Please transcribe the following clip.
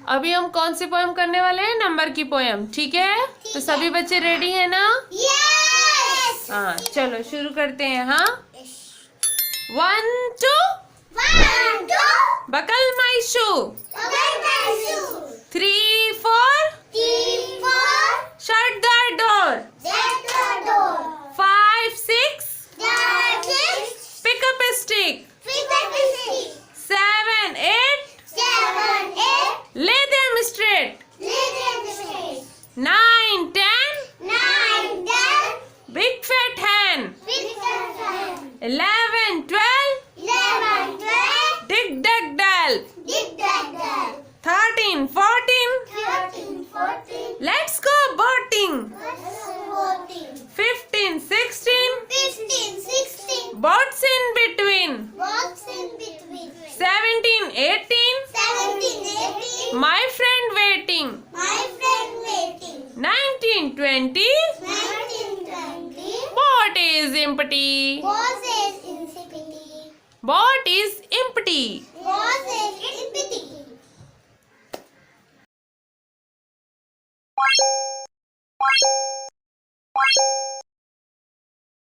अभी हम कौन सी पोएम करने वाले हैं? नंबर की पोएम, ठीक है? तो सभी बच्चे रेडी हैं ना? यस। हाँ, चलो शुरू करते हैं। हाँ, 1 2 1 2 buckle my shoe, 3 4 shut the door, 5 6 pick up a stick, 7 8 lay them straight, 9 10 big fat hen, 11 12 dig dug delve, 13 14 let's go boating, 15 16 boats in between, 17 18 my friend waiting, 19 20 boat is empty, boat is empty.